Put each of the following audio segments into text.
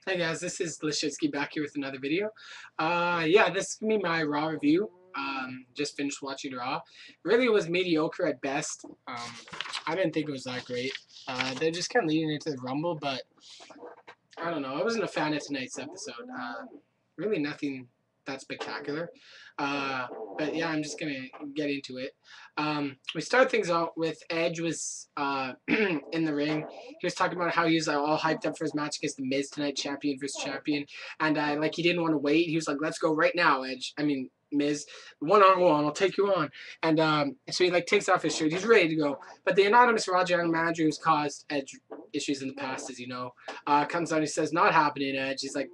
Hey guys, this is Lashitsky back here with another video. Yeah, this is gonna be my Raw review. Just finished watching Raw. Really was mediocre at best. I didn't think it was that great. They're just kind of leading into the Rumble, but I don't know. I wasn't a fan of tonight's episode. Really nothing that spectacular. Uh, but yeah, I'm just gonna get into it. We start things out with Edge was in the ring. He was talking about how he was all hyped up for his match against the Miz tonight, champion versus champion, and like he didn't want to wait. He was like, "Let's go right now, Edge." I mean, Miz, 1-on-1, I'll take you on. And so he like takes off his shirt. He's ready to go. But the anonymous Raw general manager who's caused Edge issues in the past, as you know, comes out and he says, "Not happening, Edge." He's like,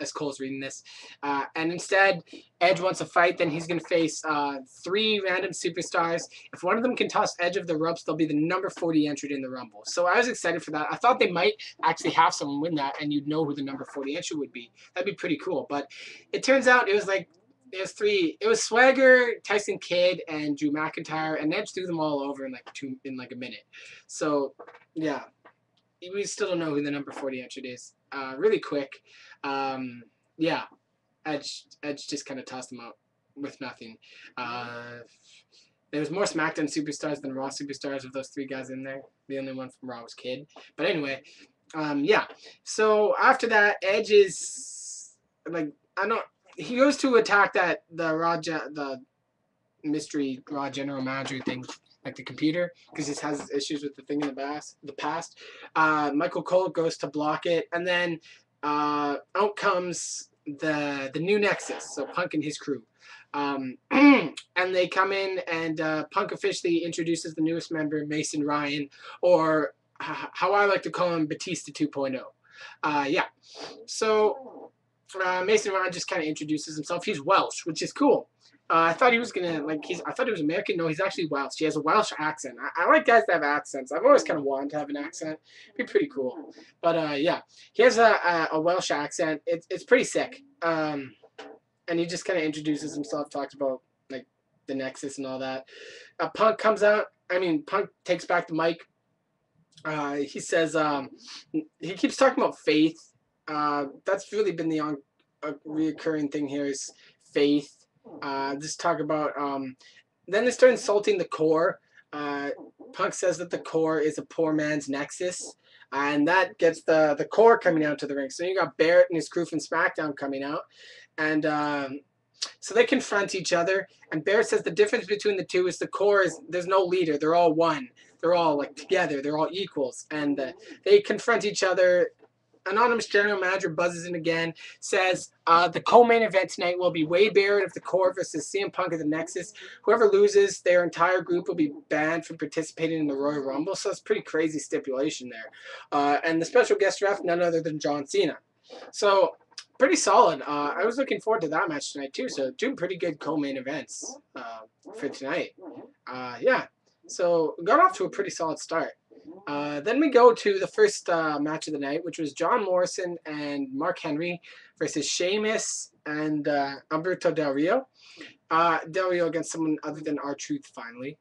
as Cole's reading this. And instead, Edge wants a fight. Then he's going to face 3 random superstars. If one of them can toss Edge of the ropes, they'll be the number 40 entered in the Rumble. So I was excited for that. I thought they might actually have someone win that, and you'd know who the number 40 entry would be. That'd be pretty cool. But it turns out it was like, it was 3. It was Swagger, Tyson Kidd, and Drew McIntyre, and Edge threw them all over in like a minute. So yeah, we still don't know who the number 40 entered is. Really quick. Yeah, Edge just kind of tossed them out with nothing. There was more SmackDown superstars than Raw superstars of those 3 guys in there. The only one from Raw was Kidd. But anyway, yeah. So after that, Edge is like, I don't. He goes to attack the mystery Raw general manager thing, like the computer, because he has issues with the thing in the past. Michael Cole goes to block it, and then out comes the new Nexus, so Punk and his crew. And they come in, and Punk officially introduces the newest member, Mason Ryan, or how I like to call him, Batista 2.0. Yeah. So Mason Ryan just kind of introduces himself. He's Welsh, which is cool. I thought he was gonna I thought he was American. No, he's actually Welsh. He has a Welsh accent. I like guys that have accents. I've always kind of wanted to have an accent. It'd be pretty cool. But yeah, he has a Welsh accent. It's pretty sick. And he just kind of introduces himself, talks about like the Nexus and all that. Punk comes out. I mean, Punk takes back the mic. He says he keeps talking about faith. That's really been the reoccurring thing here is faith. Just talk about then they start insulting the core. Punk says that the core is a poor man's nexus, and that gets the core coming out to the ring. So you got Barrett and his crew from SmackDown coming out, and so they confront each other. And Barrett says the difference between the two is the core is there's no leader. They're all one. They're all like together. They're all equals, and they confront each other. Anonymous general manager buzzes in again, says the co-main event tonight will be Wade Barrett of the Core versus CM Punk of the Nexus. Whoever loses, their entire group will be banned from participating in the Royal Rumble. So it's pretty crazy stipulation there. And the special guest ref, none other than John Cena. So pretty solid. I was looking forward to that match tonight too. So 2 pretty good co-main events for tonight. Yeah. So got off to a pretty solid start. Then we go to the first match of the night, which was John Morrison and Mark Henry versus Sheamus and Alberto Del Rio. Del Rio against someone other than R-Truth, finally.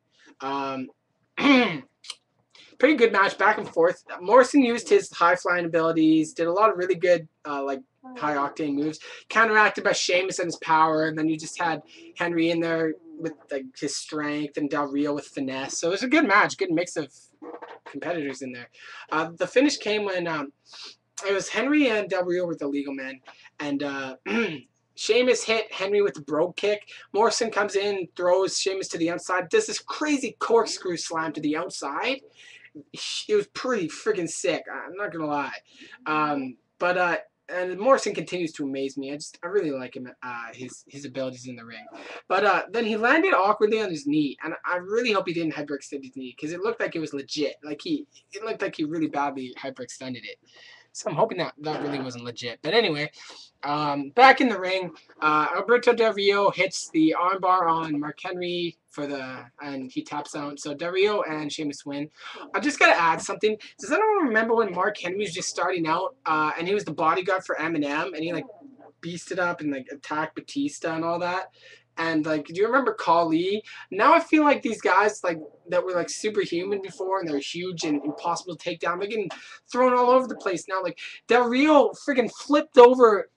Pretty good match, back and forth. Morrison used his high-flying abilities, did a lot of really good like high-octane moves, counteracted by Sheamus and his power, and then you just had Henry in there with like his strength and Del Rio with finesse. So it was a good match, good mix of competitors in there. The finish came when it was Henry and Del Rio were the legal men, and Sheamus hit Henry with the brogue kick. Morrison comes in, throws Sheamus to the outside, does this crazy corkscrew slam to the outside. It was pretty freaking sick. I'm not gonna lie. And Morrison continues to amaze me. I really like him, his abilities in the ring. But then he landed awkwardly on his knee, and I really hope he didn't hyperextend his knee because it looked like it was legit. It looked like he really badly hyperextended it. So I'm hoping that really wasn't legit. But anyway, back in the ring, Alberto Del Rio hits the armbar on Mark Henry and he taps out. So Del Rio and Sheamus win. I just gotta add something. Does anyone remember when Mark Henry was just starting out and he was the bodyguard for Eminem and he like beasted up and like attacked Batista and all that? And like, do you remember Kali? Now I feel like these guys like that were like superhuman before and they're huge and impossible to take down. They're getting thrown all over the place now. Like Del Rio friggin' flipped over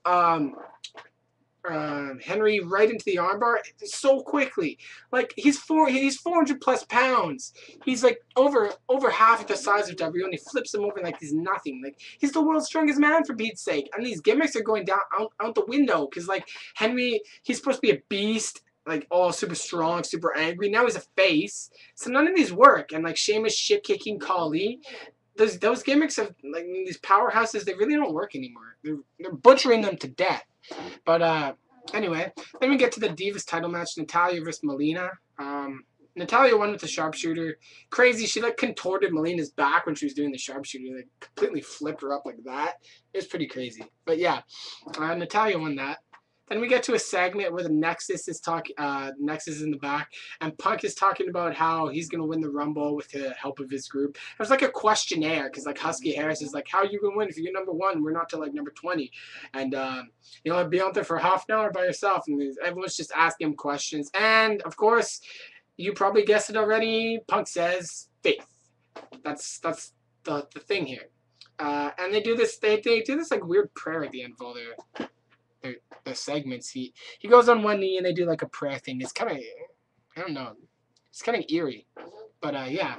Henry right into the armbar so quickly. Like he's 400 plus pounds. He's like over half the size of W, and he flips him over like he's nothing. Like he's the world's strongest man for Pete's sake. And these gimmicks are going down out the window because like Henry, he's supposed to be a beast. Like all super strong, super angry. Now he's a face, so none of these work. And like Sheamus shit kicking Kali, those gimmicks of like these powerhouses, they really don't work anymore. They're butchering them to death. But anyway, then we get to the Divas title match, Natalya versus Melina. Natalya won with the sharpshooter. Crazy, she like contorted Melina's back when she was doing the sharpshooter. Like completely flipped her up like that. It was pretty crazy. But yeah, Natalya won that. Then we get to a segment where the Nexus is Nexus is in the back, and Punk is talking about how he's gonna win the Rumble with the help of his group. It was like a questionnaire, because like Husky Harris is like, "How are you gonna win if you're number 1? We're not till like number 20, and you'll be out there for half an hour by yourself." And everyone's just asking him questions, and of course, you probably guessed it already. Punk says faith. That's the thing here, and they do this. They do this like weird prayer at the end of all their segments. He goes on one knee and they do like a prayer thing. It's kind of, I don't know, it's kind of eerie, but yeah,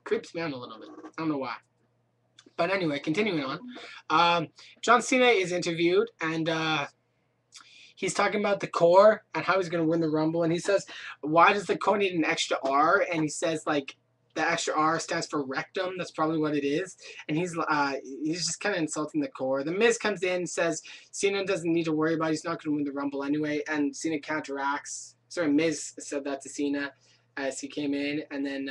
creeps me out a little bit. I don't know why. But anyway, continuing on, John Cena is interviewed, and he's talking about the core and how he's going to win the Rumble, and he says, why does the core need an extra R? And he says like the extra R stands for rectum. That's probably what it is. And he's just kind of insulting the core. The Miz comes in and says Cena doesn't need to worry about it. He's not going to win the Rumble anyway. And Cena counteracts. Sorry, Miz said that to Cena as he came in. And then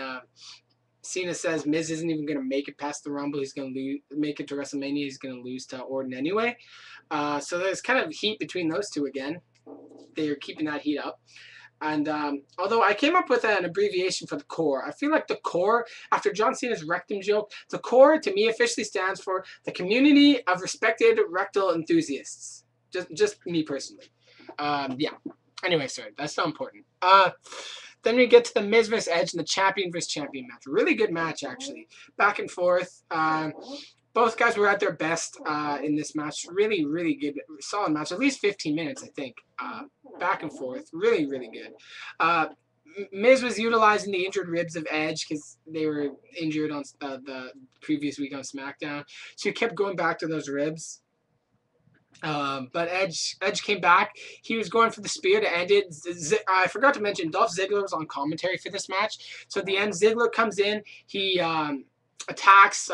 Cena says Miz isn't even going to make it past the Rumble. He's going to make it to WrestleMania. He's going to lose to Orton anyway. So there's kind of heat between those two again. They're keeping that heat up. And although I came up with an abbreviation for the core, I feel like the core, after John Cena's rectum joke, the core to me officially stands for the community of respected rectal enthusiasts. Just me personally. Yeah. Anyway, sorry, that's not important. Then we get to the Miz vs. Edge and the champion vs. champion match. Really good match, actually. Back and forth. Both guys were at their best in this match. Really, really good, solid match. At least 15 minutes, I think. Back and forth. Really, really good. Miz was utilizing the injured ribs of Edge because they were injured on the previous week on SmackDown. So he kept going back to those ribs. But Edge came back. He was going for the spear to end it. I forgot to mention, Dolph Ziggler was on commentary for this match. So at the end, Ziggler comes in. He attacks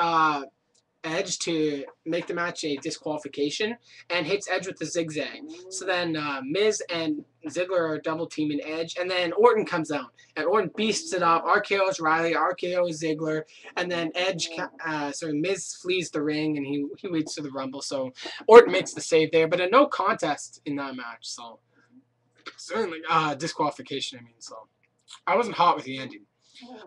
Edge to make the match a disqualification and hits Edge with the zigzag. So then Miz and Ziggler are double teaming Edge, and then Orton comes out and Orton beasts it up. RKO's Riley, RKO's Ziggler, and then Miz flees the ring and he waits for the Rumble. So Orton makes the save there, but a no contest in that match. So certainly disqualification. I mean, so I wasn't hot with the ending.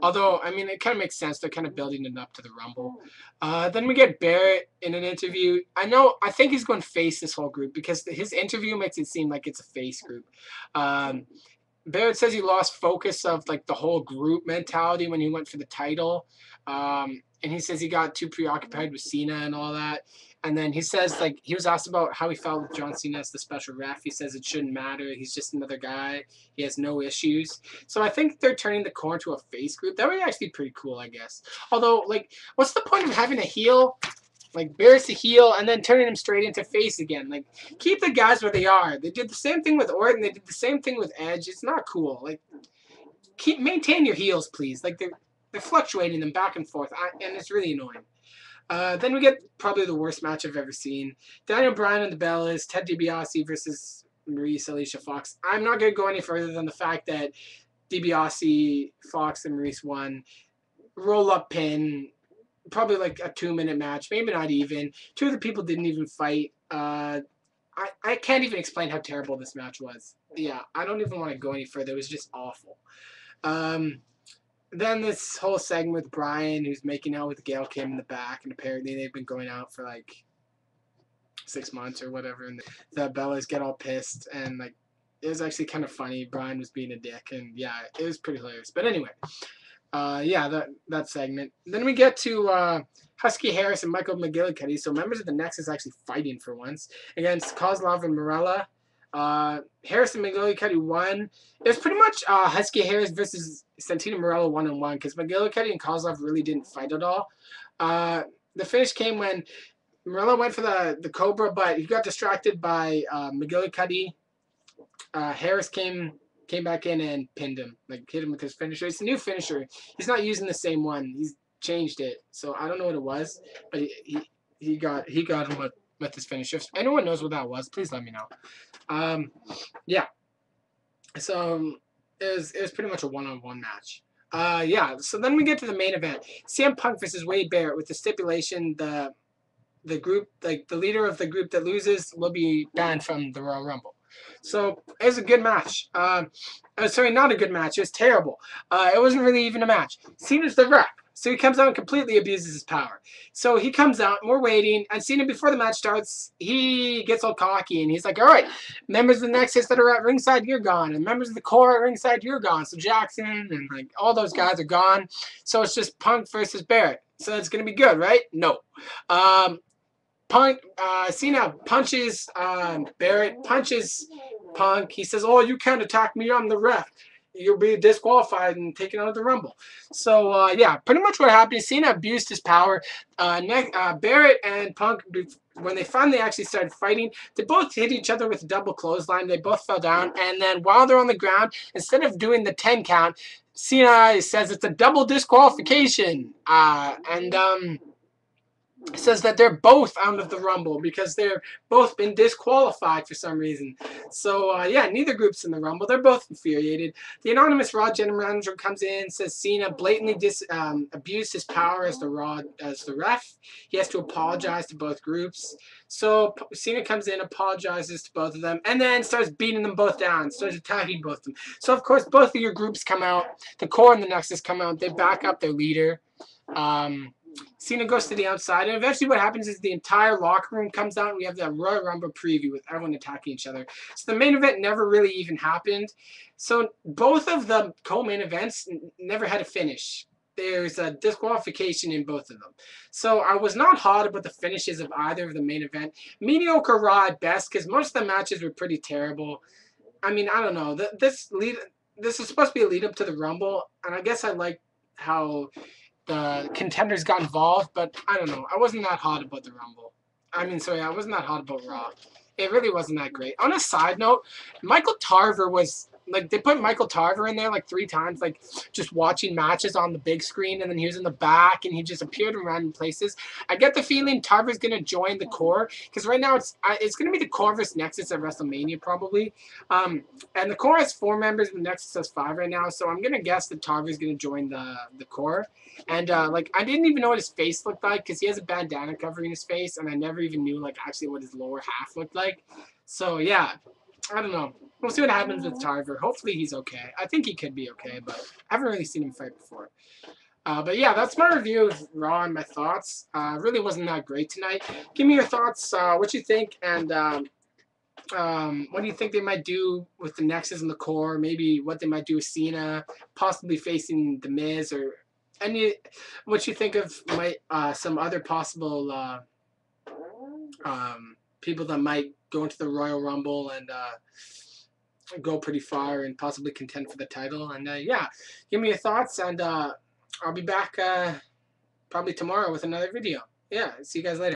Although, I mean, it kind of makes sense. They're kind of building it up to the Rumble. Then we get Barrett in an interview. I think he's going to face this whole group because his interview makes it seem like it's a face group. Barrett says he lost focus of like the whole group mentality when he went for the title. And he says he got too preoccupied with Cena and all that. And then he says, like, he was asked about how he felt with John Cena as the special ref. He says it shouldn't matter. He's just another guy. He has no issues. So I think they're turning the core into a face group. That would actually be pretty cool, I guess. Although, like, what's the point of having a heel? Like, Barrett's a heel and then turning him straight into face again. Like, keep the guys where they are. They did the same thing with Orton. They did the same thing with Edge. It's not cool. Like, maintain your heels, please. Like, they're fluctuating them back and forth, and it's really annoying. Then we get probably the worst match I've ever seen. Daniel Bryan and the Bellas, Ted DiBiase versus Maurice Alicia Fox. I'm not going to go any further than the fact that DiBiase, Fox, and Maurice won. Roll-up pin. Probably like a 2-minute match. Maybe not even. Two of the people didn't even fight. I can't even explain how terrible this match was. Yeah, I don't even want to go any further. It was just awful. Then this whole segment with Brian, who's making out with Gail Kim in the back, and apparently they've been going out for like 6 months or whatever, and the Bellas get all pissed, and like it was actually kind of funny. Brian was being a dick, and yeah, it was pretty hilarious. But anyway, yeah, that segment. Then we get to Husky Harris and Michael McGillicuddy. So members of the Nexus actually fighting for once against Kozlov and Morella. Harris and McGillicuddy won. It was pretty much Husky Harris versus Santino Morella 1-on-1 because McGillicuddy and Kozlov really didn't fight at all. The finish came when Morella went for the Cobra, but he got distracted by McGillicuddy. Harris came back in and pinned him, like hit him with his finisher. It's a new finisher. He's not using the same one. He's changed it, so I don't know what it was, but he got him with his finisher. If anyone knows what that was, please let me know. Yeah. So it was pretty much a one-on-one match. Yeah. So then we get to the main event: CM Punk versus Wade Barrett, with the stipulation the group, like the leader of the group that loses, will be banned from the Royal Rumble. So it was a good match. Sorry, not a good match. It was terrible. It wasn't really even a match. Cena's the rep, so he comes out and completely abuses his power. So he comes out, and we're waiting, and Cena, before the match starts, he gets all cocky, and he's like, all right, members of the Nexus that are at ringside, you're gone, and members of the Corre at ringside, you're gone. So Jackson and like all those guys are gone. So it's just Punk versus Barrett. So it's going to be good, right? No. Cena punches Barrett, punches Punk. He says, oh, you can't attack me, I'm the ref. You'll be disqualified and taken out of the Rumble. So, yeah, pretty much what happened is Cena abused his power. Barrett and Punk, when they finally actually started fighting, they both hit each other with a double clothesline. They both fell down. And then while they're on the ground, instead of doing the 10 count, Cena says it's a double disqualification. Says that they're both out of the Rumble because they're both been disqualified for some reason. So, yeah, neither group's in the Rumble. They're both infuriated. The anonymous Raw general manager comes in, says Cena blatantly abused his power as the ref. He has to apologize to both groups. So Cena comes in, apologizes to both of them, and then starts beating them both down, starts attacking both of them. So, of course, both of your groups come out. The Corre and the Nexus come out. They back up their leader. Cena goes to the outside, and eventually what happens is the entire locker room comes out, and we have that Royal Rumble preview with everyone attacking each other. So the main event never really even happened. So both of the co-main events never had a finish. There's a disqualification in both of them. So I was not hot about the finishes of either of the main event. Mediocre Raw at best, because most of the matches were pretty terrible. I mean, I don't know. This is supposed to be a lead up to the Rumble, and I guess I like how the contenders got involved, but I don't know. I wasn't that hot about the Rumble. I mean, sorry, I wasn't that hot about Raw. It really wasn't that great. On a side note, Michael Tarver was, like, they put Michael Tarver in there, like, 3 times, like, just watching matches on the big screen, and then he was in the back, and he just appeared in random places. I get the feeling Tarver's going to join the Corre, because right now it's going to be the Corre vs. Nexus at WrestleMania, probably. And the Corre has 4 members, and the Nexus has 5 right now, so I'm going to guess that Tarver's going to join the Corre. And, like, I didn't even know what his face looked like, because he has a bandana covering his face, and I never even knew, like, actually what his lower half looked like. So, yeah, I don't know. We'll see what happens with Tarver. Hopefully he's okay. I think he could be okay, but I haven't really seen him fight before. But yeah, that's my review of Raw and my thoughts. Really wasn't that great tonight. Give me your thoughts, what you think, and what do you think they might do with the Nexus and the Corre? Maybe what they might do with Cena, possibly facing The Miz, or what you think of some other possible people that might go into the Royal Rumble and go pretty far and possibly contend for the title. And yeah, give me your thoughts, and I'll be back probably tomorrow with another video. Yeah, see you guys later.